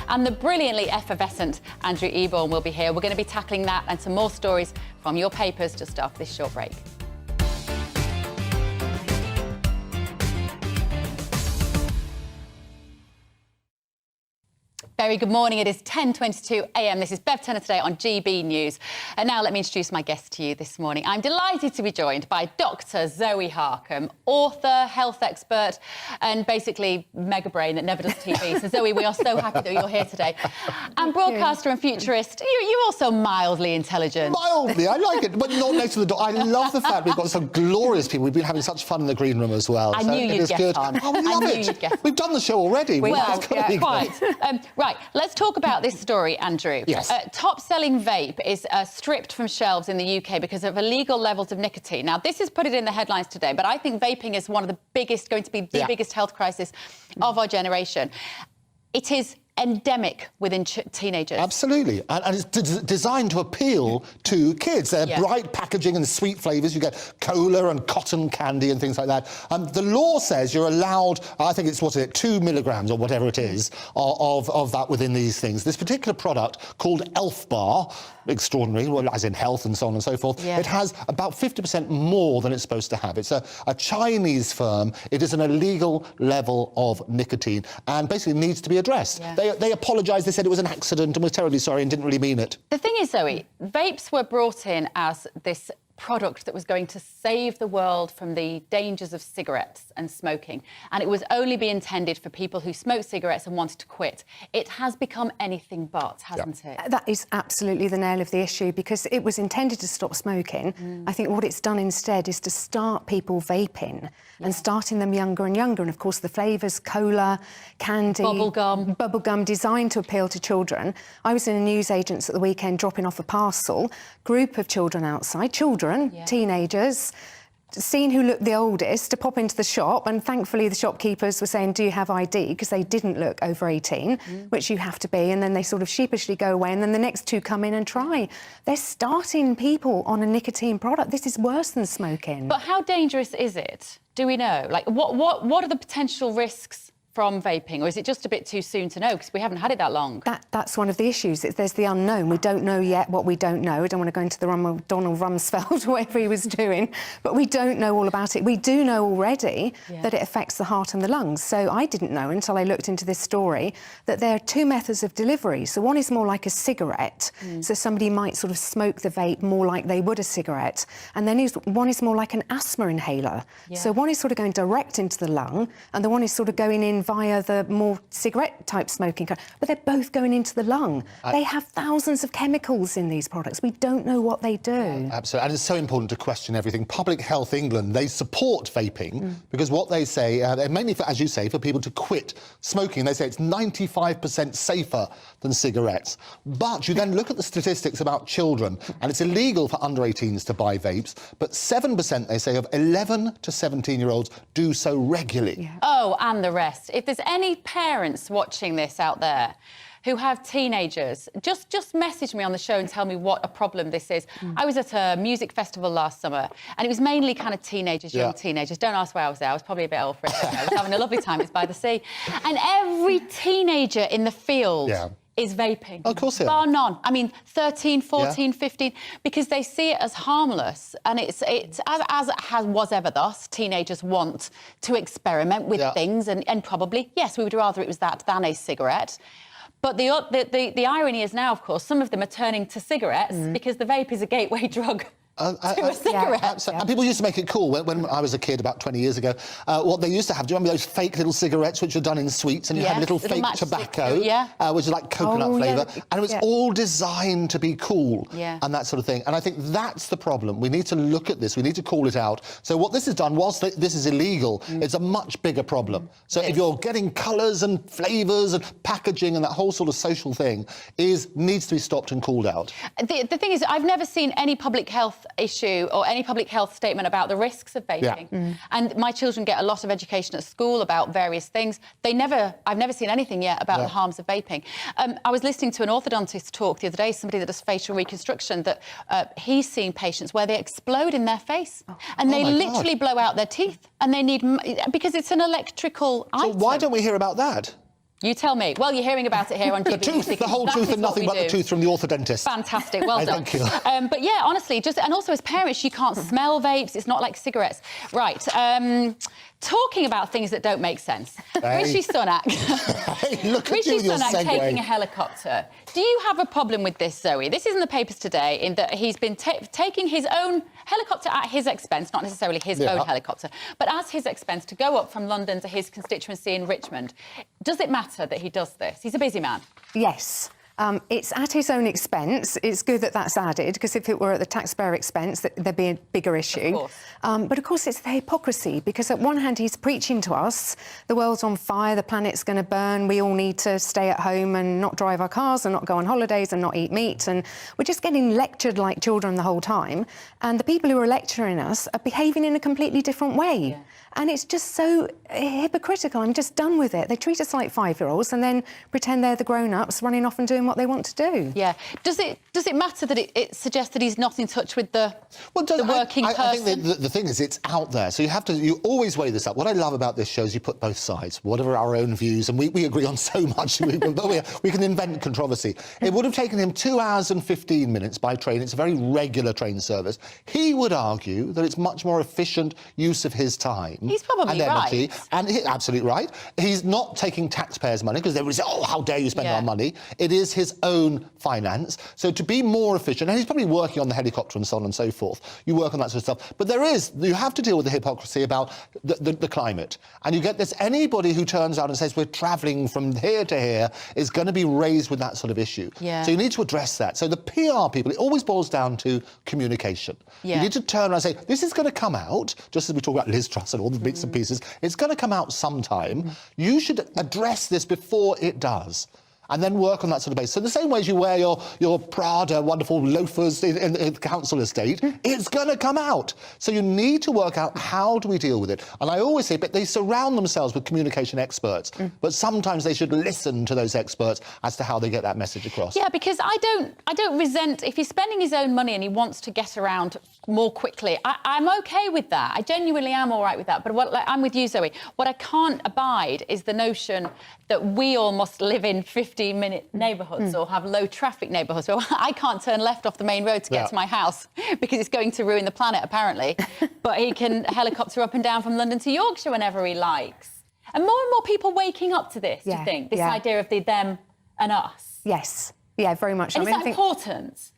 and the brilliantly effervescent Andrew Eborn will be here. We're going to be tackling that and some more stories from your papers just after this short break. Very good morning. It is 10:22 a.m. This is Bev Turner today on GB News. And now let me introduce my guest to you this morning. I'm delighted to be joined by Dr. Zoe Harcombe, author, health expert, and basically mega brain that never does TV. So, Zoe, we are so happy that you're here today. And broadcaster and futurist, you're also mildly intelligent. Mildly, I like it, but not next to the door. I love the fact we've got some glorious people. We've been having such fun in the green room as well. I knew you'd get on. Oh, we love it. We've done the show already. Well, quite. Right, let's talk about this story, Andrew. Yes. Top-selling vape is stripped from shelves in the UK because of illegal levels of nicotine. Now, this has put it in the headlines today, but I think vaping is one of the biggest, going to be the biggest health crisis of our generation. It is endemic within teenagers. Absolutely, and it's designed to appeal to kids. They're bright packaging and sweet flavours. You get cola and cotton candy and things like that. The law says you're allowed, I think it's, 2 milligrams or whatever it is, of that within these things. This particular product called Elf Bar, extraordinary, well, as in health and so on and so forth, it has about 50% more than it's supposed to have. It's a Chinese firm. It is an illegal level of nicotine and basically needs to be addressed. They apologised, they said it was an accident and were terribly sorry and didn't really mean it. The thing is, Zoe, vapes were brought in as this product that was going to save the world from the dangers of cigarettes and smoking, and it was only be intended for people who smoked cigarettes and wanted to quit. It has become anything but, hasn't it? That is absolutely the nail of the issue, because it was intended to stop smoking. I think what it's done instead is to start people vaping and starting them younger and younger, and of course the flavours, cola, candy, bubblegum, designed to appeal to children. I was in a newsagent's at the weekend dropping off a parcel, group of children outside, teenagers, seen who looked the oldest, to pop into the shop, and thankfully the shopkeepers were saying, do you have ID? Because they didn't look over 18, which you have to be, and then they sort of sheepishly go away, and then the next two come in and try. They're starting people on a nicotine product. This is worse than smoking. But how dangerous is it? Do we know? Like, what are the potential risks from vaping, or is it just a bit too soon to know because we haven't had it that long? That's one of the issues. There's the unknown. We don't know yet what we don't know. I don't want to go into the Donald Rumsfeld, whatever he was doing, but we don't know all about it. We do know already that it affects the heart and the lungs. So I didn't know until I looked into this story that there are two methods of delivery. So one is more like a cigarette. So somebody might sort of smoke the vape more like they would a cigarette. And then one is more like an asthma inhaler. So one is sort of going direct into the lung, and the one is sort of going in via the more cigarette-type smoking, but they're both going into the lung. They have thousands of chemicals in these products. We don't know what they do. Absolutely, and it's so important to question everything. Public Health England, they support vaping because what they say, they're mainly, for, as you say, for people to quit smoking. They say it's 95% safer than cigarettes. But you then look at the statistics about children, and it's illegal for under 18s to buy vapes, but 7%, they say, of 11 to 17-year-olds do so regularly. Oh, and the rest. If there's any parents watching this out there who have teenagers, just message me on the show and tell me what a problem this is. I was at a music festival last summer, and it was mainly kind of teenagers, young teenagers. Don't ask where I was there. I was probably a bit old for it. I was having a lovely time. It's by the sea. And every teenager in the field is vaping. Of course they are. Bar none. I mean, 13, 14, 15, because they see it as harmless. And it's as it was ever thus, teenagers want to experiment with things, and probably, yes, we would rather it was that than a cigarette. But the irony is now, of course, some of them are turning to cigarettes because the vape is a gateway drug to a cigarette. And people used to make it cool. When I was a kid about 20 years ago, what they used to have, do you remember those fake little cigarettes which were done in sweets, and you had little fake tobacco, which is like coconut flavour, and it was all designed to be cool and that sort of thing. And I think that's the problem. We need to look at this. We need to call it out. So what this has done, whilst this is illegal, it's a much bigger problem. So if you're getting colours and flavours and packaging and that whole sort of social thing needs to be stopped and called out. The thing is, I've never seen any public health issue or any public health statement about the risks of vaping. And my children get a lot of education at school about various things. I've never seen anything yet about the harms of vaping. I was listening to an orthodontist talk the other day, somebody that does facial reconstruction, that he's seen patients where they explode in their face and they literally blow out their teeth, and they need, because it's an electrical item. So why don't we hear about that? You tell me. Well, you're hearing about it here on The truth, the whole truth and nothing but the truth from the orthodentist. Fantastic, well done. Thank you. But yeah, honestly, and also as parents, you can't smell vapes. It's not like cigarettes. Right. Talking about things that don't make sense. Hey. Rishi Sunak. Hey, look at Rishi you, your Sunak segue. taking a helicopter. Do you have a problem with this, Zoe? This is in the papers today, in that he's been taking his own helicopter at his expense, not necessarily his own helicopter, but at his expense to go up from London to his constituency in Richmond. Does it matter that he does this? He's a busy man. Yes. It's at his own expense. It's good that that's added, because if it were at the taxpayer expense, there'd be a bigger issue. But of course, it's the hypocrisy, because at one hand, he's preaching to us, the world's on fire, the planet's going to burn, we all need to stay at home and not drive our cars and not go on holidays and not eat meat. And we're just getting lectured like children the whole time. And the people who are lecturing us are behaving in a completely different way. Yeah. And it's just so hypocritical. I'm just done with it. They treat us like 5-year-olds and then pretend they're the grown-ups running off and doing what they want to do. Yeah. Does it matter that it suggests that he's not in touch with the working person? I think the thing is, it's out there. So you always weigh this up. What I love about this show is you put both sides, whatever our own views, and we agree on so much, but we can invent controversy. It would have taken him 2 hours and 15 minutes by train. It's a very regular train service. He would argue that it's much more efficient use of his time. He's probably right. And he's absolutely right. He's not taking taxpayers' money, because they would say, oh, how dare you spend our money. It is his own finance. So to be more efficient, and he's probably working on the helicopter and so on and so forth. You work on that sort of stuff. But you have to deal with the hypocrisy about the climate. And you get this, anybody who turns out and says we're travelling from here to here is going to be raised with that sort of issue. Yeah. So you need to address that. So the PR people, it always boils down to communication. Yeah. You need to turn around and say, this is going to come out, just as we talk about Liz Truss and all the bits and pieces, it's going to come out sometime. You should address this before it does, and then work on that sort of basis. So the same way as you wear your Prada wonderful loafers in the council estate, it's going to come out. So you need to work out, how do we deal with it? And I always say, but they surround themselves with communication experts, but sometimes they should listen to those experts as to how they get that message across. Yeah, because I don't resent, if he's spending his own money and he wants to get around more quickly, I'm OK with that. I genuinely am all right with that. But I'm with you, Zoe. What I can't abide is the notion that we all must live in 15-minute neighbourhoods or have low-traffic neighbourhoods. Well, I can't turn left off the main road to get to my house because it's going to ruin the planet, apparently. But he can helicopter up and down from London to Yorkshire whenever he likes. And more people waking up to this, do you think? This idea of the them and us. Yes. Yeah, very much. And is that important?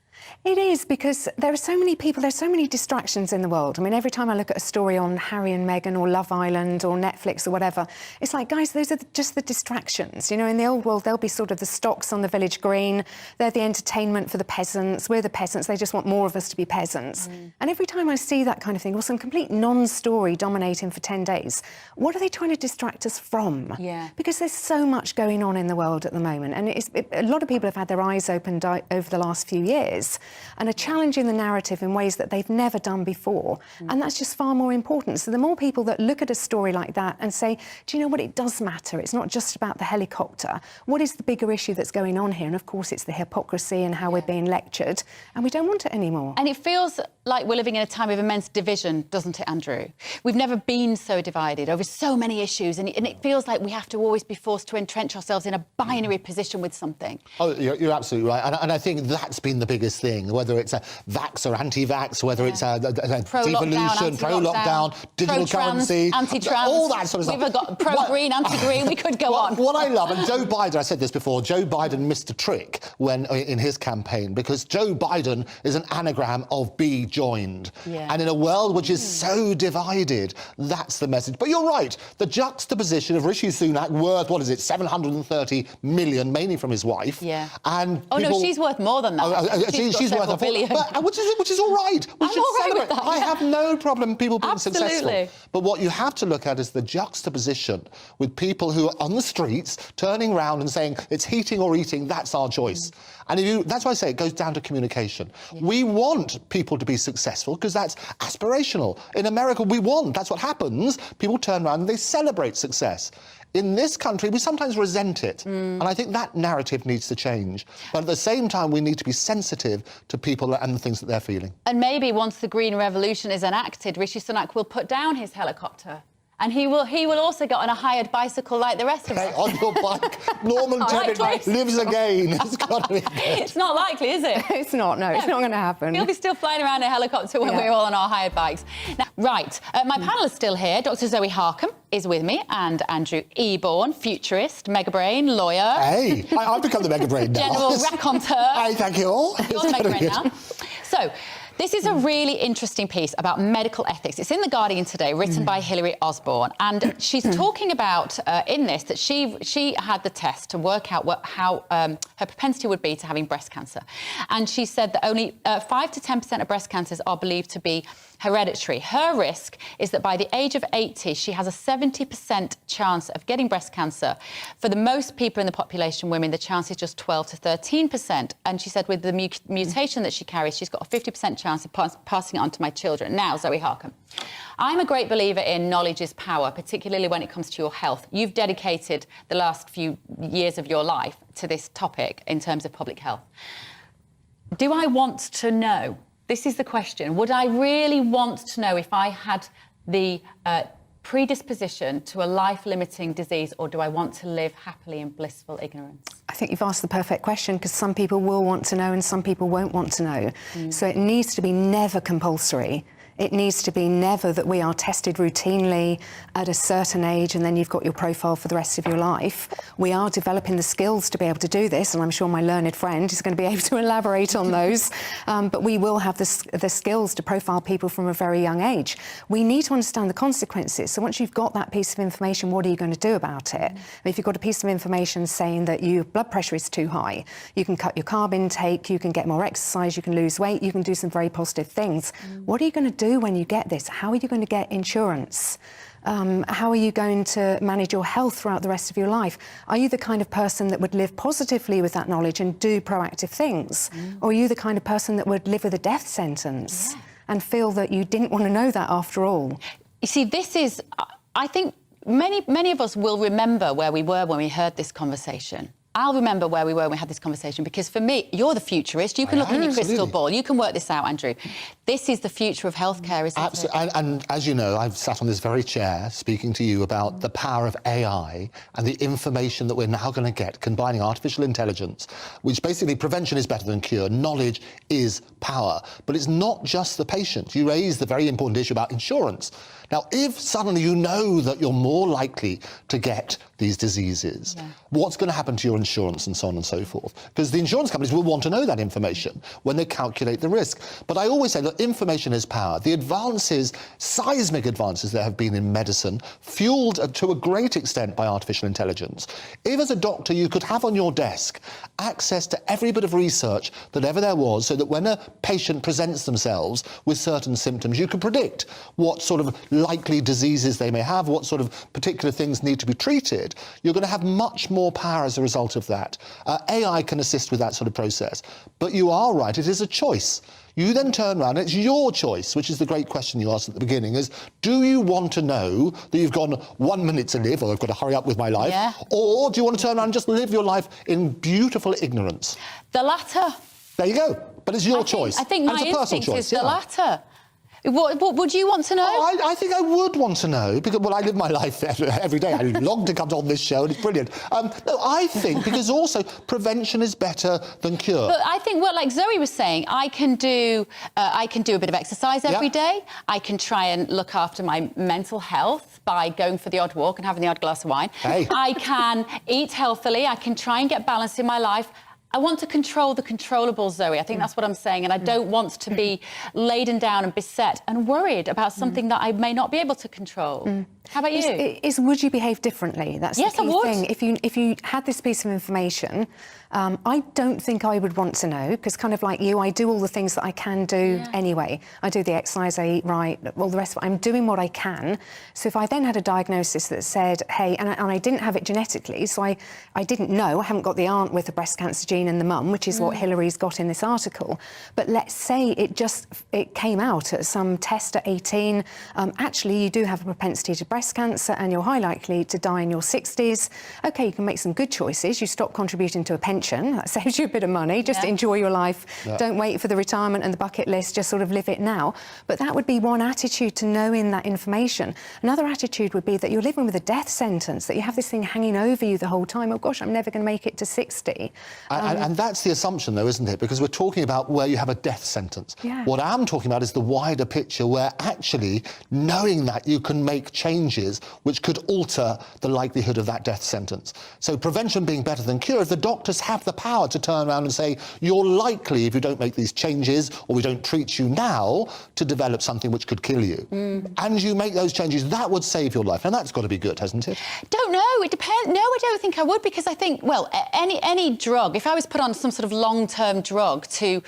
It is, because there are so many people, there's so many distractions in the world. I mean, every time I look at a story on Harry and Meghan or Love Island or Netflix or whatever, it's like, guys, those are just the distractions. You know, in the old world, they'll be sort of the stocks on the village green. They're the entertainment for the peasants. We're the peasants. They just want more of us to be peasants. And every time I see that kind of thing, or some complete non-story dominating for 10 days, what are they trying to distract us from? Yeah. Because there's so much going on in the world at the moment. And a lot of people have had their eyes opened over the last few years and are challenging the narrative in ways that they've never done before. And that's just far more important. So the more people that look at a story like that and say, do you know what, it does matter. It's not just about the helicopter. What is the bigger issue that's going on here? And of course, it's the hypocrisy and how we're being lectured. And we don't want it anymore. And it feels like we're living in a time of immense division, doesn't it, Andrew? We've never been so divided over so many issues. And it feels like we have to always be forced to entrench ourselves in a binary position with something. Oh, you're absolutely right. And I think that's been the biggest thing, whether it's a vax or anti-vax, whether it's a devolution, pro-lockdown, digital currency, anti-trans, all that sort of stuff. We've got pro-green, anti-green, we could go on. What I love, and Joe Biden, I said this before, Joe Biden missed a trick when in his campaign, because Joe Biden is an anagram of be joined. And in a world which is so divided, that's the message. But you're right, the juxtaposition of Rishi Sunak, worth, what is it, 730 million, mainly from his wife. And no, she's worth more than that. She's worth a billion. Which is all right. I'm all right with that. I have no problem people being successful. But what you have to look at is the juxtaposition with people who are on the streets turning around and saying it's heating or eating, that's our choice. And that's why I say it goes down to communication. We want people to be successful because that's aspirational. In America, that's what happens. People turn around and they celebrate success. In this country, we sometimes resent it. And I think that narrative needs to change. But at the same time, we need to be sensitive to people and the things that they're feeling. And maybe once the Green Revolution is enacted, Rishi Sunak will put down his helicopter And he will also get on a hired bicycle like the rest of us. On your bike, Norman Tennant lives again. It's got to be good. It's not likely, is it? It's not, no, it's not going to happen. He'll be still flying around in a helicopter when we're all on our hired bikes. Now, right, my panel is still here. Dr. Zoe Harcombe is with me, and Andrew Eborn, futurist, mega brain, lawyer. Hey, I've become the mega brain now. General raconteur. Hey, thank you all. You're the mega brain now. So, this is a really interesting piece about medical ethics. It's in The Guardian today, written by Hilary Osborne. And she's talking about, in this, that she had the test to work out how her propensity would be to having breast cancer. And she said that only 5 to 10% of breast cancers are believed to be hereditary. Her risk is that by the age of 80, she has a 70% chance of getting breast cancer. For the most people in the population, women, the chance is just 12 to 13%. And she said with the mutation that she carries, she's got a 50% chance of passing it on to my children. Now, Zoe Harcombe, I'm a great believer in knowledge is power, particularly when it comes to your health. You've dedicated the last few years of your life to this topic in terms of public health. Do I want to know? This is the question. Would I really want to know if I had the predisposition to a life-limiting disease, or do I want to live happily in blissful ignorance? I think you've asked the perfect question, because some people will want to know and some people won't want to know. So it needs to be never compulsory. It needs to be never that we are tested routinely at a certain age and then you've got your profile for the rest of your life. We are developing the skills to be able to do this, and I'm sure my learned friend is going to be able to elaborate on those. But we will have the skills to profile people from a very young age. We need to understand the consequences. So once you've got that piece of information, what are you going to do about it? If you've got a piece of information saying that your blood pressure is too high, you can cut your carb intake, you can get more exercise, you can lose weight, you can do some very positive things. What are you going to do when you get this? How are you going to get insurance? How are you going to manage your health throughout the rest of your life? Are you the kind of person that would live positively with that knowledge and do proactive things? Or are you the kind of person that would live with a death sentence and feel that you didn't want to know that after all? You see, this is, I think many of us will remember where we were when we heard this conversation. I'll remember where we were when we had this conversation, because for me, you're the futurist. You can look in your crystal ball. You can work this out, Andrew. This is the future of healthcare, isn't it? Absolutely. And as you know, I've sat on this very chair speaking to you about the power of AI and the information that we're now going to get, combining artificial intelligence, which basically prevention is better than cure. Knowledge is power. But it's not just the patient. You raised the very important issue about insurance. Now, if suddenly you know that you're more likely to get these diseases, what's going to happen to your insurance and so on and so forth? Because the insurance companies will want to know that information when they calculate the risk. But I always say that information is power. The advances, seismic advances there have been in medicine, fueled to a great extent by artificial intelligence. If as a doctor you could have on your desk access to every bit of research that ever there was, so that when a patient presents themselves with certain symptoms, you could predict what sort of likely diseases they may have, what sort of particular things need to be treated, you're going to have much more power as a result of that. AI can assist with that sort of process. But you are right, it is a choice. You then turn around, it's your choice, which is the great question you asked at the beginning, is do you want to know that you've got 1 minute to live, or I've got to hurry up with my life, or do you want to turn around and just live your life in beautiful ignorance? The latter. There you go. But it's your choice. I think my instinct is the latter. What would you want to know? Oh, I think I would want to know, because, well, I live my life every day. I long to come on this show, and it's brilliant. No, I think, because also prevention is better than cure. But I think, well, like Zoe was saying, I can do a bit of exercise every day. I can try and look after my mental health by going for the odd walk and having the odd glass of wine. I can eat healthily. I can try and get balance in my life. I want to control the controllables, Zoe. I think that's what I'm saying. And I don't want to be laden down and beset and worried about something that I may not be able to control. How about you? Would you behave differently? That's the key thing. If you had this piece of information, I don't think I would want to know, because kind of like you, I do all the things that I can do anyway. I do the exercise, I eat right, all the rest of it. I'm doing what I can. So if I then had a diagnosis that said, hey, and I didn't have it genetically, so I didn't know, I haven't got the aunt with the breast cancer gene and the mum, which is what Hillary's got in this article. But let's say it came out at some test at 18, actually you do have a propensity to breast breast cancer and you're high likely to die in your 60s. OK, you can make some good choices. You stop contributing to a pension. That saves you a bit of money. Just enjoy your life. Don't wait for the retirement and the bucket list. Just sort of live it now. But that would be one attitude to knowing that information. Another attitude would be that you're living with a death sentence, that you have this thing hanging over you the whole time. Oh, gosh, I'm never going to make it to 60. And that's the assumption, though, isn't it? Because we're talking about where you have a death sentence. What I'm talking about is the wider picture where actually knowing that you can make changes which could alter the likelihood of that death sentence. So prevention being better than cure, if the doctors have the power to turn around and say, you're likely, if you don't make these changes or we don't treat you now, to develop something which could kill you. And you make those changes, that would save your life. And that's got to be good, hasn't it? Don't know. It depends. No, I don't think I would, because I think, well, any drug, if I was put on some sort of long-term drug to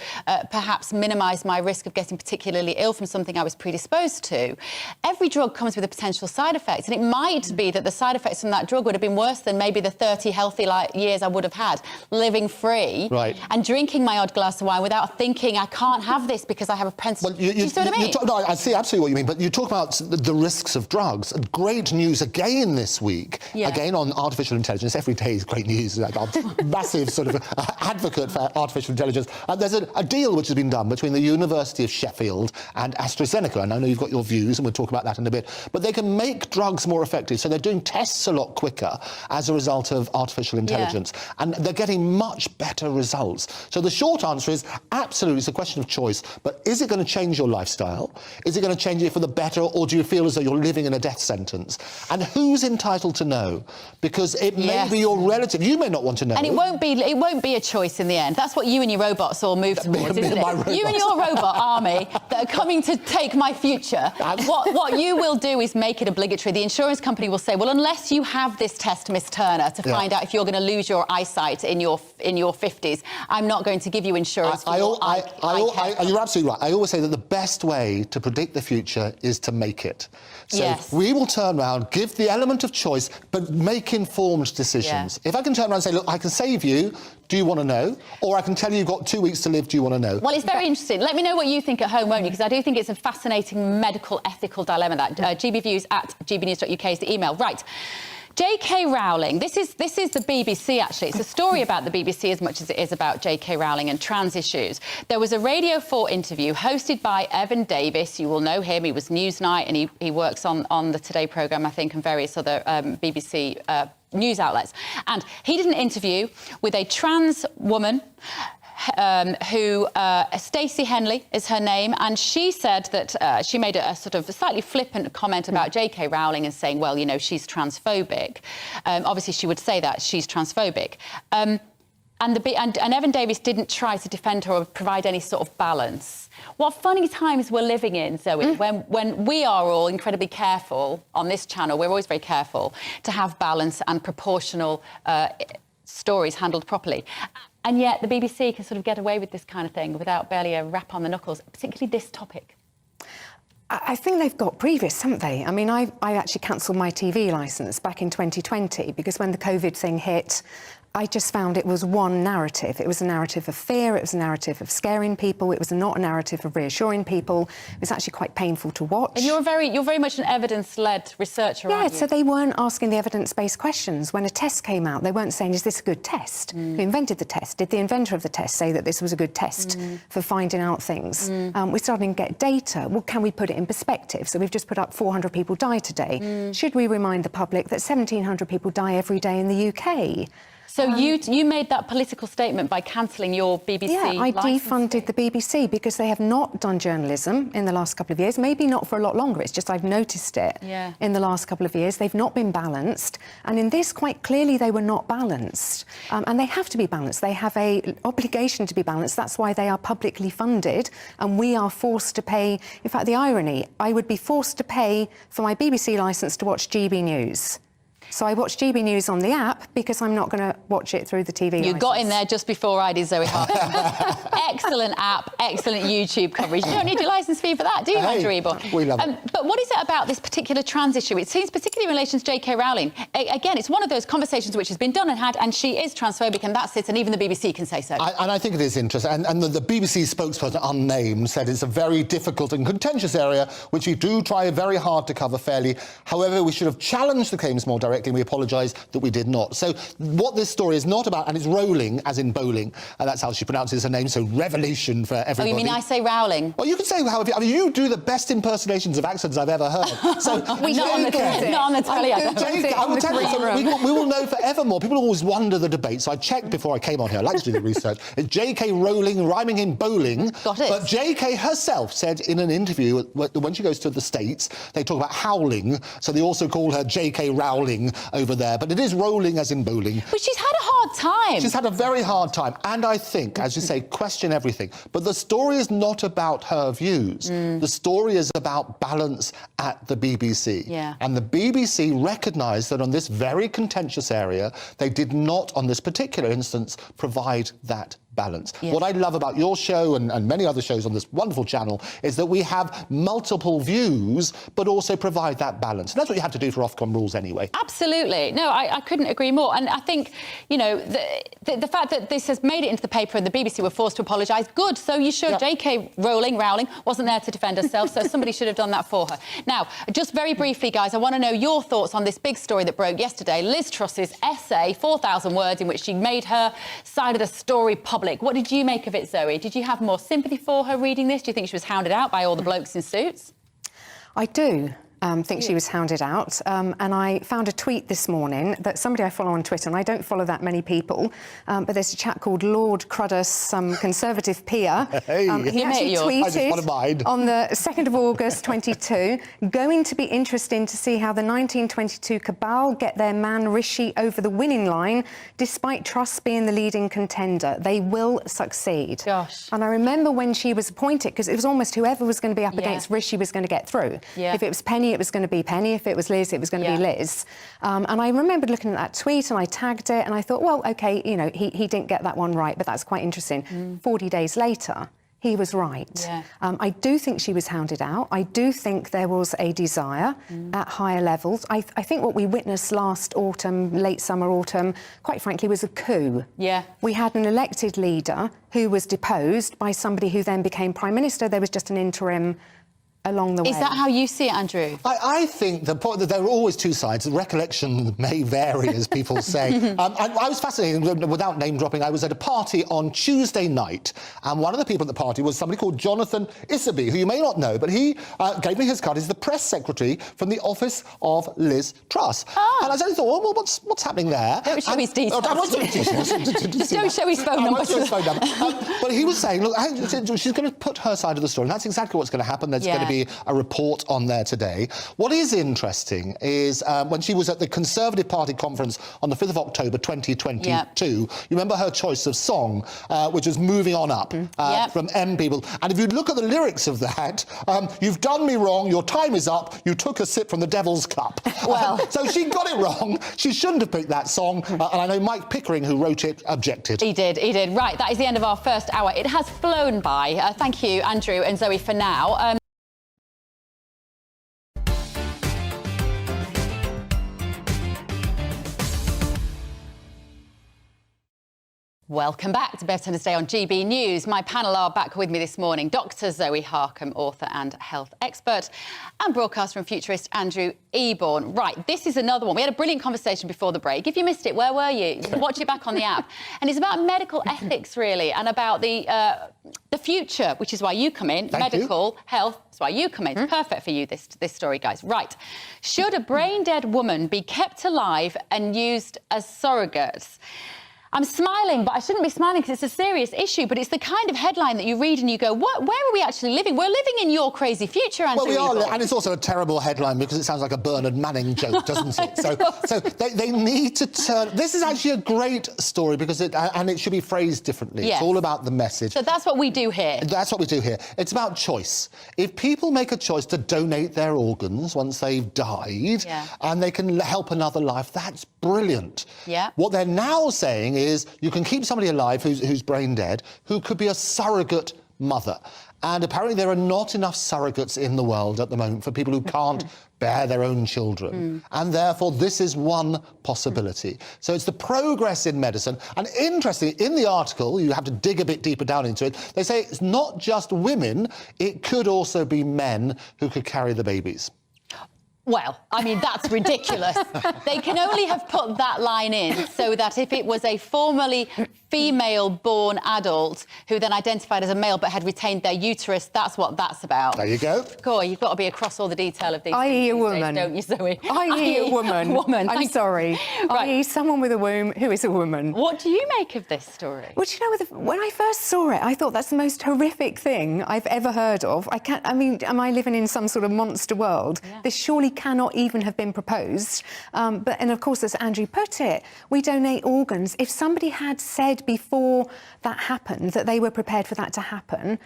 perhaps minimise my risk of getting particularly ill from something I was predisposed to, every drug comes with a potential side effect. And it might be that the side effects from that drug would have been worse than maybe the 30 healthy years I would have had living free and drinking my odd glass of wine without thinking I can't have this because I have a principle. Well, Do you see what I mean? No, I see absolutely what you mean, but you talk about the risks of drugs. Great news again this week, again on artificial intelligence. Every day is great news. I'm a massive sort of advocate for artificial intelligence. There's a deal which has been done between the University of Sheffield and AstraZeneca, and I know you've got your views, and we'll talk about that in a bit, but they can make drugs more effective, so they're doing tests a lot quicker as a result of artificial intelligence, and they're getting much better results. So the short answer is absolutely, it's a question of choice, but is it going to change your lifestyle? Is it going to change it for the better, or do you feel as though you're living in a death sentence? And who's entitled to know? Because it may be your relative. You may not want to know. And it won't be a choice in the end. That's what you and your robots all move towards, isn't it? You and your robot army that are coming to take my future. What you will do is make it obligatory. The insurance company will say, well, unless you have this test, Miss Turner, to find out if you're going to lose your eyesight in your 50s, I'm not going to give you insurance for your eye care. You're absolutely right. I always say that the best way to predict the future is to make it. So we will turn around, give the element of choice, but make informed decisions. If I can turn around and say, look, I can save you, do you want to know? Or I can tell you you've got 2 weeks to live, do you want to know? Well, it's very interesting. Let me know what you think at home, won't you? Because I do think it's a fascinating medical ethical dilemma, that gbviews@gbnews.uk is the email. Right. JK Rowling, this is the BBC, actually. It's a story about the BBC as much as it is about JK Rowling and trans issues. There was a Radio 4 interview hosted by Evan Davis. You will know him. He was Newsnight, and he works on the Today programme, I think, and various other BBC news outlets. And he did an interview with a trans woman who Stacey Henley is her name, and she said that she made a sort of a slightly flippant comment about JK Rowling and saying, well, you know, she's transphobic. Obviously, she would say that she's transphobic. And Evan Davis didn't try to defend her or provide any sort of balance. What funny times we're living in, Zoe, when we are all incredibly careful on this channel, we're always very careful to have balance and proportional stories handled properly. And yet the BBC can sort of get away with this kind of thing without barely a rap on the knuckles, particularly this topic. I think they've got previous, haven't they? I mean, I actually cancelled my TV licence back in 2020 because when the COVID thing hit, I just found it was one narrative. It was a narrative of fear, it was a narrative of scaring people, it was not a narrative of reassuring people. It was actually quite painful to watch. And you're very much an evidence-led researcher, aren't you? Yeah, so they weren't asking the evidence-based questions. When a test came out, they weren't saying, is this a good test? Who invented the test? Did the inventor of the test say that this was a good test for finding out things? We're starting to get data. Well, can we put it in perspective? So we've just put up 400 people die today. Should we remind the public that 1,700 people die every day in the UK? So you made that political statement by cancelling your BBC Yeah, I defunded the BBC because they have not done journalism in the last couple of years, maybe not for a lot longer, it's just I've noticed it in the last couple of years. They've not been balanced, and in this, quite clearly, they were not balanced. And they have to be balanced. They have an obligation to be balanced. That's why they are publicly funded, and we are forced to pay. In fact, the irony, I would be forced to pay for my BBC licence to watch GB News. So I watch GB News on the app because I'm not going to watch it through the TV. You got in there just before I did, Zoe Harcombe. Excellent app, excellent YouTube coverage. You don't need your licence fee for that, do you, Andrew Eborn? We love it. But what is it about this particular trans issue? It seems, particularly in relation to JK Rowling, again, it's one of those conversations which has been done and had, and she is transphobic, and that's it, and even the BBC can say so. And I think it is interesting. And the BBC spokesperson, unnamed, said it's a very difficult and contentious area which we do try very hard to cover fairly. However, we should have challenged the claims more directly, and we apologise that we did not. So what this story is not about, and it's Rowling, as in bowling, and that's how she pronounces her name, so revelation for everybody. Oh, you mean I say Rowling? Well, you can say however. I mean, you do the best impersonations of accents I've ever heard. So not on the telly. I will tell you, so we will know forevermore. People always wonder the debate, so I checked before I came on here. I like to do the research. It's JK Rowling rhyming in bowling. Got it. But JK herself said in an interview when she goes to the States, they talk about howling, so they also call her JK Rowling over there. But it is rolling as in bowling. But she's had a hard time. She's had a very hard time. And I think, as you say, question everything. But the story is not about her views. The story is about balance at the BBC. Yeah. And the BBC recognised that on this very contentious area, they did not, on this particular instance, provide that balance. Yes. What I love about your show and many other shows on this wonderful channel is that we have multiple views, but also provide that balance. And that's what you have to do for Ofcom rules anyway. Absolutely. No, I couldn't agree more. And I think, you know, the fact that this has made it into the paper and the BBC were forced to apologise, good. So you should. Yeah. JK Rowling wasn't there to defend herself, so somebody should have done that for her. Now, just very briefly, guys, I want to know your thoughts on this big story that broke yesterday, Liz Truss's essay, 4,000 words, in which she made her side of the story public. What did you make of it, Zoe? Did you have more sympathy for her reading this? Do you think she was hounded out by all the blokes in suits? I do. Think she was hounded out. And I found a tweet this morning that somebody I follow on Twitter, and I don't follow that many people, but there's a chap called Lord Cruddas, some Conservative peer. He actually tweeted on the 2nd of August 22, going to be interesting to see how the 1922 cabal get their man Rishi over the winning line, despite Truss being the leading contender. They will succeed. Gosh. And I remember when she was appointed, because it was almost whoever was going to be up against Rishi was going to get through. Yeah. If it was Penny, it was going to be Penny. If it was Liz, it was going to be Liz. And I remembered looking at that tweet and I tagged it and I thought, well, OK, you know, he didn't get that one right, but that's quite interesting. 40 days later, he was right. Yeah. I do think she was hounded out. I do think there was a desire at higher levels. I think what we witnessed last autumn, late summer, autumn, quite frankly, was a coup. Yeah. We had an elected leader who was deposed by somebody who then became Prime Minister. There was just an interim along the way. Is that how you see it, Andrew? I think the point that there are always two sides. The recollection may vary, as people say. I was fascinated, without name-dropping, I was at a party on Tuesday night, and one of the people at the party was somebody called Jonathan Isserby, who you may not know, but he gave me his card. He's the press secretary from the office of Liz Truss. Oh. And I suddenly thought, well, what's happening there? Don't show his details. I won't show his details. Just don't show his phone number. But he was saying, look, she's going to put her side of the story, and that's exactly what's going to happen. There's going to be a report on there today. What is interesting is when she was at the Conservative Party conference on the 5th of October 2022, you remember her choice of song, which was Moving On Up from M People. And if you look at the lyrics of that, you've done me wrong, your time is up, you took a sip from the devil's cup. Well. So she got it wrong. She shouldn't have picked that song. And I know Mike Pickering, who wrote it, objected. He did. Right, that is the end of our first hour. It has flown by. Thank you, Andrew and Zoe, for now. Welcome back to Better Today on GB News. My panel are back with me this morning. Dr. Zoe Harcombe, author and health expert, and broadcaster from Futurist, Andrew Eborn. Right, this is another one. We had a brilliant conversation before the break. If you missed it, where were you? You can watch it back on the app. And it's about medical ethics, really, and about the future, which is why you come in. Medical health, that's why you come in. It's perfect for you, this story, guys. Right. Should a brain-dead woman be kept alive and used as surrogates? I'm smiling, but I shouldn't be smiling because it's a serious issue, but it's the kind of headline that you read and you go, what? Where are we actually living? We're living in your crazy future, Andrew. Well, we are, and it's also a terrible headline because it sounds like a Bernard Manning joke, doesn't it? So they need to turn... This is actually a great story because it should be phrased differently. Yes. It's all about the message. So that's what we do here. That's what we do here. It's about choice. If people make a choice to donate their organs once they've died, and they can help another life, that's brilliant. Yeah. What they're now saying is you can keep somebody alive who's brain dead, who could be a surrogate mother. And apparently there are not enough surrogates in the world at the moment for people who can't bear their own children. And therefore this is one possibility. So it's the progress in medicine. And interestingly, in the article, you have to dig a bit deeper down into it, they say it's not just women, it could also be men who could carry the babies. Well, I mean, that's ridiculous. They can only have put that line in so that if it was a formerly female-born adult who then identified as a male but had retained their uterus, that's what that's about. There you go. Cool, you've got to be across all the detail of these I.e. things a these woman. days, don't you, Zoe? I.e. a woman. I'm sorry. Right. I.e. someone with a womb who is a woman. What do you make of this story? Well, do you know, when I first saw it, I thought that's the most horrific thing I've ever heard of. I mean, am I living in some sort of monster world? Yeah. This surely cannot even have been proposed. And of course, as Andrew put it, we donate organs. If somebody had said before that happened that they were prepared for that to happen,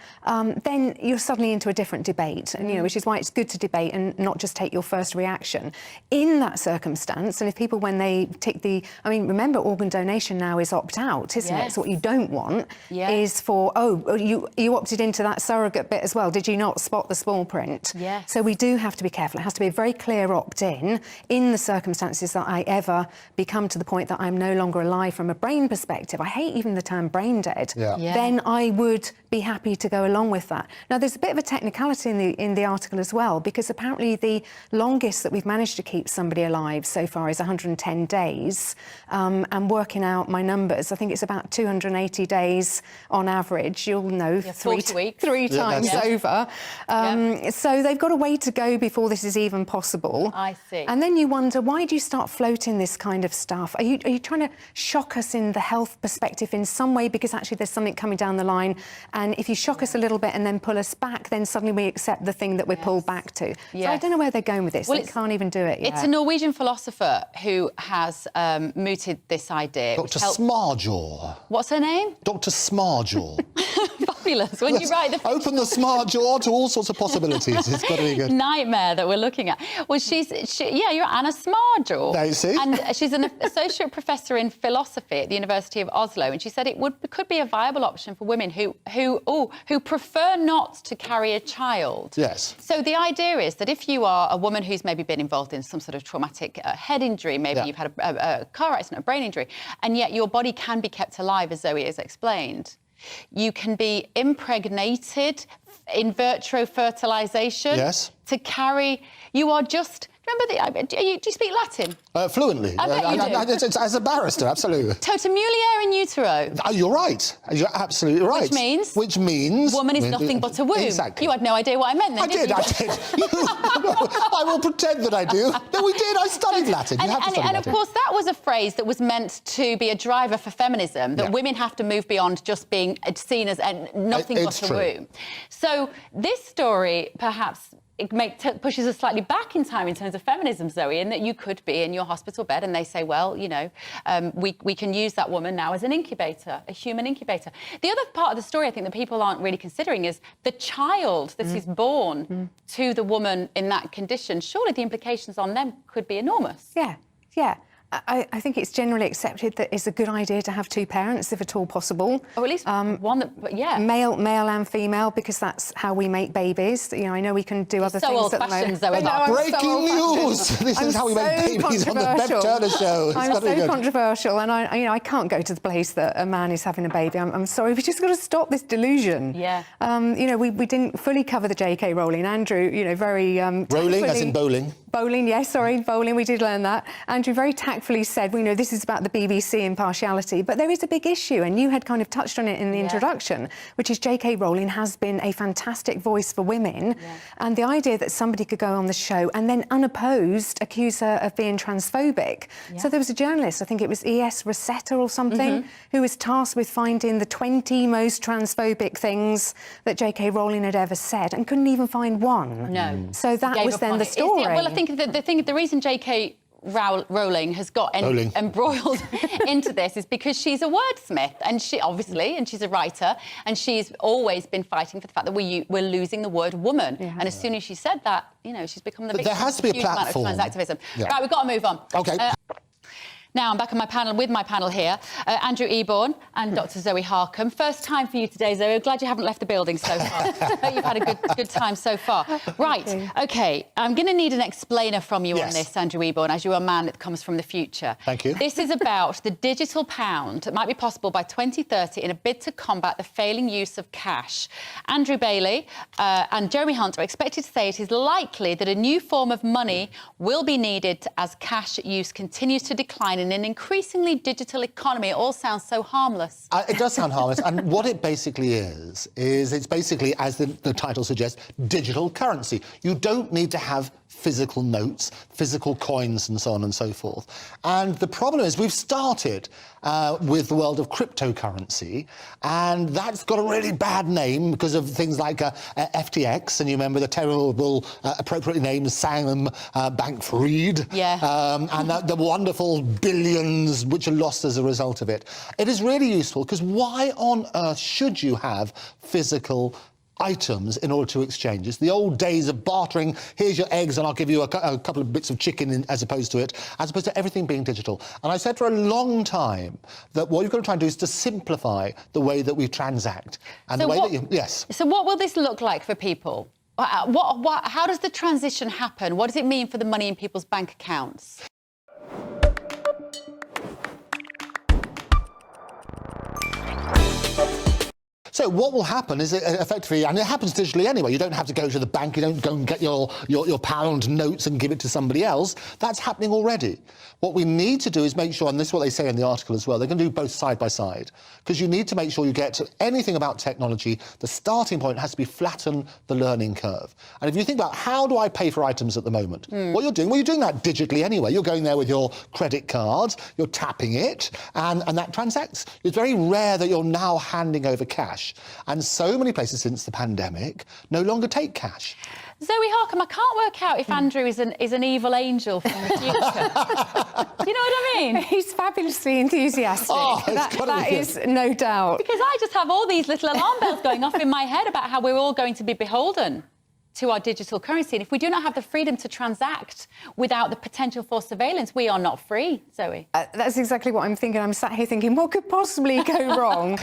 then you're suddenly into a different debate, and you know, which is why it's good to debate and not just take your first reaction. In that circumstance, and if people, when they tick the... I mean, remember, organ donation now is opt-out, isn't it? So what you don't want is for, you opted into that surrogate bit as well. Did you not spot the small print? Yes. So we do have to be careful. It has to be a very clear opt-in the circumstances that I ever become to the point that I'm no longer alive from a brain perspective. I hate even the term brain dead. Then I would be happy to go along with that. Now, there's a bit of a technicality in the article as well, because apparently the longest that we've managed to keep somebody alive so far is 110 days. And working out my numbers, I think it's about 280 days on average. You'll know, 40 weeks. three times over. So they've got a way to go before this is even possible. I see. And then you wonder, why do you start floating this kind of stuff? Are you trying to shock us in the health perspective in some way, because actually there's something coming down the line, and if you shock us a little bit and then pull us back, then suddenly we accept the thing that we're pulled back to. So I don't know where they're going with this. Well, they can't even do it yet. It's a Norwegian philosopher who has mooted this idea. Dr. Smarjaw. What's her name? Dr. Smarjaw. Fabulous. When you write the... Open the Smarjaw to all sorts of possibilities. It's got to be good. Nightmare that we're looking at. Well, you're Anna Smarjaw. There you see. And she's an associate professor in philosophy at the University of Oslo, and she said it could be a viable option for women who prefer not to carry a child. Yes. So the idea is that if you are a woman who's maybe been involved in some sort of traumatic head injury, maybe you've had a car accident, a brain injury, and yet your body can be kept alive, as Zoe has explained, you can be impregnated in vitro fertilisation to carry... You are just... Remember, do you speak Latin? Fluently. I bet you do. As a barrister, absolutely. Tota mulier in utero. You're right. You're absolutely right. Which means... Woman is nothing but a womb. Exactly. You had no idea what I meant then, I did. I will pretend that I do. No, we did. I studied Latin. You have to study Latin. And of course, that was a phrase that was meant to be a driver for feminism, that women have to move beyond just being seen as nothing but a womb. So this story, perhaps... It pushes us slightly back in time in terms of feminism, Zoe, in that you could be in your hospital bed and they say, well, you know, we can use that woman now as an incubator, a human incubator. The other part of the story I think that people aren't really considering is the child that is born to the woman in that condition. Surely the implications on them could be enormous. Yeah, yeah. I think it's generally accepted that it's a good idea to have two parents, if at all possible. Or at least one that, Male and female, because that's how we make babies. You know, I know we can do other things at the moment. Zoe. Breaking news! This is how we make babies on the Bev Turner show. I'm so controversial, and I can't go to the place that a man is having a baby. I'm sorry, we've just got to stop this delusion. Yeah. You know, we didn't fully cover the JK Rowling. Andrew, you know, very... Rolling, as in bowling. Bowling, yes, sorry, bowling, we did learn that. Andrew very tactfully said, well, you know, this is about the BBC impartiality, but there is a big issue, and you had kind of touched on it in the introduction, which is JK Rowling has been a fantastic voice for women, and the idea that somebody could go on the show and then unopposed accuse her of being transphobic. So there was a journalist, I think it was E.S. Rosetta or something, who was tasked with finding the 20 most transphobic things that JK Rowling had ever said and couldn't even find one. No. So that was then the story. Well, I think the reason JK Rowling has got embroiled into this is because she's a wordsmith, and she's a writer, and she's always been fighting for the fact that we're losing the word woman. And as soon as she said that, you know, she's become the victim there has to be a platform. of trans activism. Right, we've got to move on. OK. Now I'm back on my panel with my panel here, Andrew Eborn and Dr. Zoe Harcombe. First time for you today, Zoe. I'm glad you haven't left the building so far. You've had a good time so far. Right, OK. I'm going to need an explainer from you on this, Andrew Eborn, as you're a man that comes from the future. Thank you. This is about the digital pound that might be possible by 2030 in a bid to combat the failing use of cash. Andrew Bailey and Jeremy Hunt are expected to say it is likely that a new form of money will be needed as cash use continues to decline in an increasingly digital economy. It all sounds so harmless. It does sound harmless, and what it basically is it's basically, as the title suggests, digital currency. You don't need to have physical notes, physical coins and so on and so forth. And the problem is we've started with the world of cryptocurrency, and that's got a really bad name because of things like FTX, and you remember the terrible, appropriately named Sam Bankman-Fried, and the wonderful billions which are lost as a result of it. It is really useful because why on earth should you have physical items in order to exchange? It's the old days of bartering. Here's your eggs and I'll give you a couple of bits of chicken as opposed to everything being digital. And I said for a long time that what you've got to try and do is to simplify the way that we transact. And so the way that So what will this look like for people? How does the transition happen? What does it mean for the money in people's bank accounts? So what will happen is effectively, and it happens digitally anyway, you don't have to go to the bank, you don't go and get your pound notes and give it to somebody else. That's happening already. What we need to do is make sure, and this is what they say in the article as well, they're going to do both side by side, because you need to make sure you get to anything about technology, the starting point has to be flatten the learning curve. And if you think about how do I pay for items at the moment, what you're doing that digitally anyway. You're going there with your credit card, you're tapping it, and that transacts. It's very rare that you're now handing over cash. And so many places since the pandemic no longer take cash. Zoe Harcombe, I can't work out if Andrew is an evil angel from the future. Do you know what I mean? He's fabulously enthusiastic. Oh, that is no doubt. Because I just have all these little alarm bells going off in my head about how we're all going to be beholden to our digital currency. And if we do not have the freedom to transact without the potential for surveillance, we are not free, Zoe. That's exactly what I'm thinking. I'm sat here thinking, what could possibly go wrong?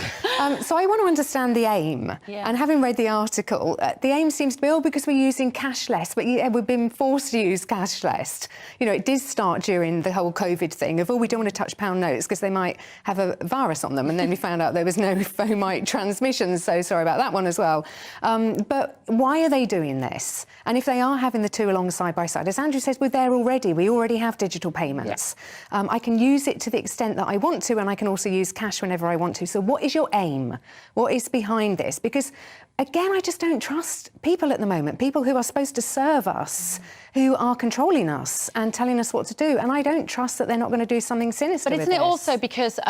So I want to understand the aim. And having read the article, the aim seems to be, because we're using cash less, but we've been forced to use cash less. You know, it did start during the whole COVID thing of, we don't want to touch pound notes because they might have a virus on them. And then we found out there was no fomite transmission, so sorry about that one as well. But why are they doing this? And if they are having the two along side by side, as Andrew says, we're there already. We already have digital payments. I can use it to the extent that I want to, and I can also use cash whenever I want to. So what is your aim? What is behind this? Because, again, I just don't trust people at the moment, people who are supposed to serve us, who are controlling us and telling us what to do. And I don't trust that they're not going to do something sinister with this. But isn't it also because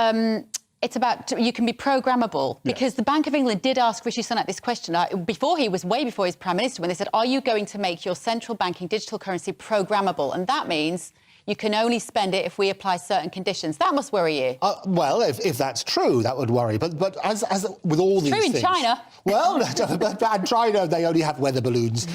it's about you can be programmable, because the Bank of England did ask Rishi Sunak this question way before he's Prime Minister, when they said, are you going to make your central banking digital currency programmable? And that means you can only spend it if we apply certain conditions. That must worry you. Well, if that's true, that would worry. But as with all these things... True in China. Well, but China, they only have weather balloons.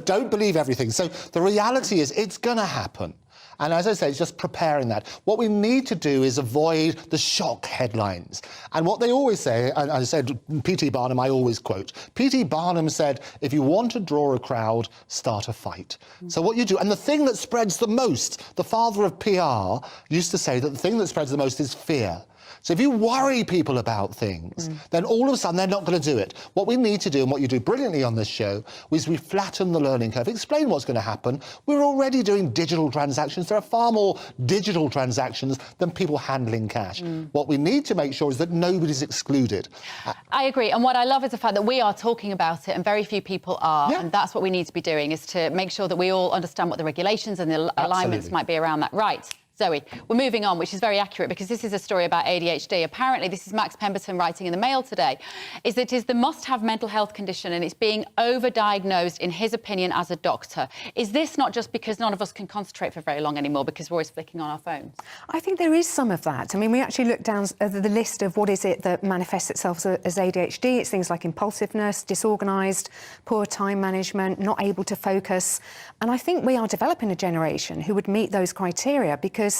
Don't believe everything. So the reality is it's going to happen. And as I say, it's just preparing that. What we need to do is avoid the shock headlines. And what they always say, and I said, P.T. Barnum, I always quote, P.T. Barnum said, if you want to draw a crowd, start a fight. So what you do, and the thing that spreads the most, the father of PR used to say that the thing that spreads the most is fear. So if you worry people about things, then all of a sudden they're not going to do it. What we need to do, and what you do brilliantly on this show, is we flatten the learning curve, explain what's going to happen. We're already doing digital transactions. There are far more digital transactions than people handling cash. What we need to make sure is that nobody's excluded. I agree. And what I love is the fact that we are talking about it and very few people are. Yeah. And that's what we need to be doing, is to make sure that we all understand what the regulations and the alignments might be around that. Right. Zoe, we're moving on, which is very accurate because this is a story about ADHD. Apparently, this is Max Pemberton writing in the Mail today, is that it is the must-have mental health condition and it's being overdiagnosed, in his opinion, as a doctor. Is this not just because none of us can concentrate for very long anymore because we're always flicking on our phones? I think there is some of that. I mean, we actually looked down the list of what is it that manifests itself as ADHD. It's things like impulsiveness, disorganised, poor time management, not able to focus. And I think we are developing a generation who would meet those criteria because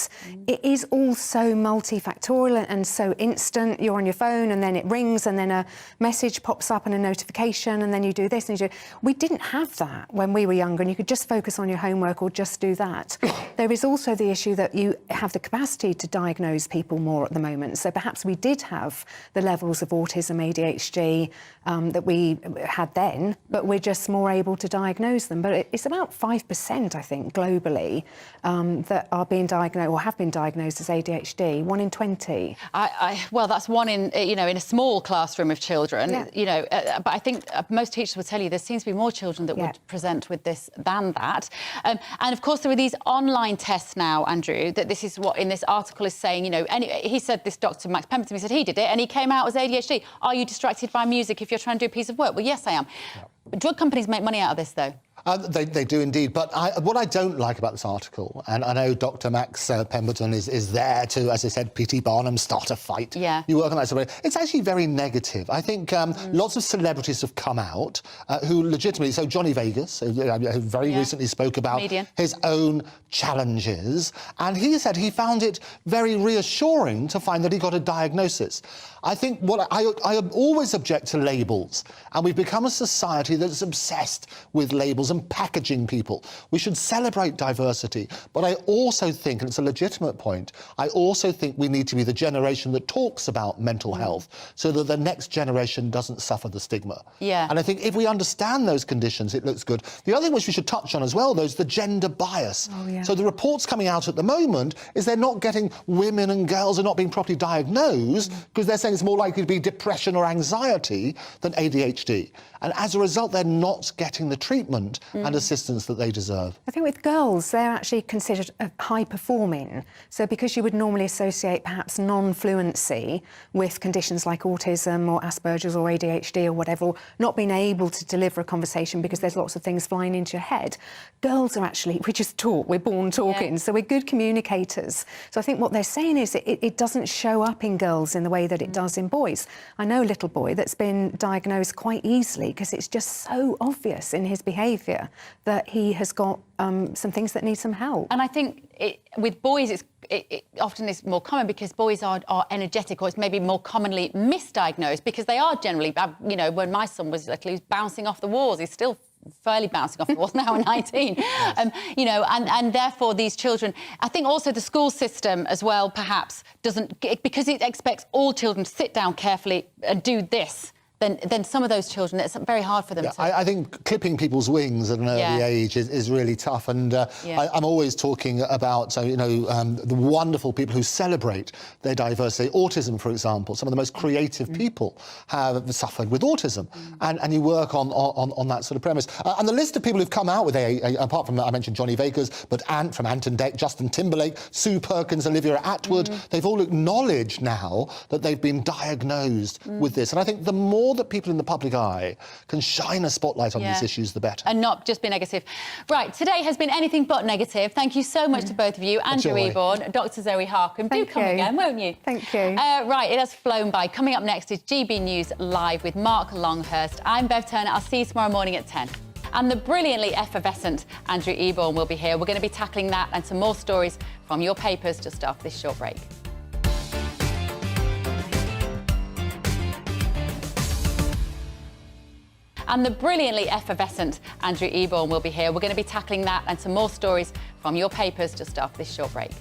it is all so multifactorial and so instant. You're on your phone and then it rings and then a message pops up and a notification and then you do this and you do... We didn't have that when we were younger and you could just focus on your homework or just do that. There is also the issue that you have the capacity to diagnose people more at the moment. So perhaps we did have the levels of autism, ADHD that we had then, but we're just more able to diagnose them. But it's about 5%, I think, globally that are being diagnosed or have been diagnosed as ADHD, 1 in 20. Well, that's one in, in a small classroom of children, but I think most teachers will tell you there seems to be more children that would present with this than that. And of course, there are these online tests now, Andrew, that this is what in this article is saying, and he said, this Dr. Max Pemberton, he said he did it and he came out as ADHD. Are you distracted by music if you're trying to do a piece of work? Well, yes, I am. Yep. Drug companies make money out of this, though. They do indeed, but what I don't like about this article, and I know Dr. Max Pemberton is there to, as I said, P.T. Barnum, start a fight. Yeah. You work on that sort of way. It's actually very negative. I think lots of celebrities have come out who legitimately, so Johnny Vegas, who very recently spoke about his own challenges, and he said he found it very reassuring to find that he got a diagnosis. I think what I always object to labels, and we've become a society that's obsessed with labels and packaging people. We should celebrate diversity, but I also think, and it's a legitimate point, I also think we need to be the generation that talks about mental health so that the next generation doesn't suffer the stigma. Yeah. And I think if we understand those conditions, it looks good. The other thing which we should touch on as well, though, is the gender bias. Oh, yeah. So the reports coming out at the moment is they're not getting women and girls are not being properly diagnosed because they're saying it's more likely to be depression or anxiety than ADHD. And as a result, they're not getting the treatment and assistance that they deserve. I think with girls, they're actually considered high-performing. So because you would normally associate perhaps non-fluency with conditions like autism or Asperger's or ADHD or whatever, or not being able to deliver a conversation because there's lots of things flying into your head, girls are actually, we just talk, we're born talking, so we're good communicators. So I think what they're saying is it doesn't show up in girls in the way that it does in boys. I know a little boy that's been diagnosed quite easily because it's just so obvious in his behaviour that he has got some things that need some help. And I think with boys, it often is more common because boys are energetic, or it's maybe more commonly misdiagnosed because they are generally, when my son was little, he was bouncing off the walls. He's still fairly bouncing off the walls now at 19. Yes. And therefore these children, I think also the school system as well perhaps doesn't, because it expects all children to sit down carefully and do this. Then some of those children, it's very hard for them to... I think clipping people's wings at an early age is really tough. And I'm always talking about, the wonderful people who celebrate their diversity. Autism, for example, some of the most creative people have suffered with autism. And you work on that sort of premise. And the list of people who've come out with apart from, I mentioned Johnny Vegas, but Ant from Ant and Dec, Justin Timberlake, Sue Perkins, Olivia Attwood, they've all acknowledged now that they've been diagnosed with this. And I think the more that people in the public eye can shine a spotlight on these issues, the better. And not just be negative. Right, today has been anything but negative. Thank you so much to both of you. Andrew Eborn, Dr. Zoe Harcombe. Do come again, won't you? Thank you. Right, it has flown by. Coming up next is GB News Live with Mark Longhurst. I'm Bev Turner. I'll see you tomorrow morning at 10. And the brilliantly effervescent Andrew Eborn will be here. We're going to be tackling that and some more stories from your papers just after this short break. And the brilliantly effervescent Andrew Eborn will be here. We're going to be tackling that and some more stories from your papers just after this short break.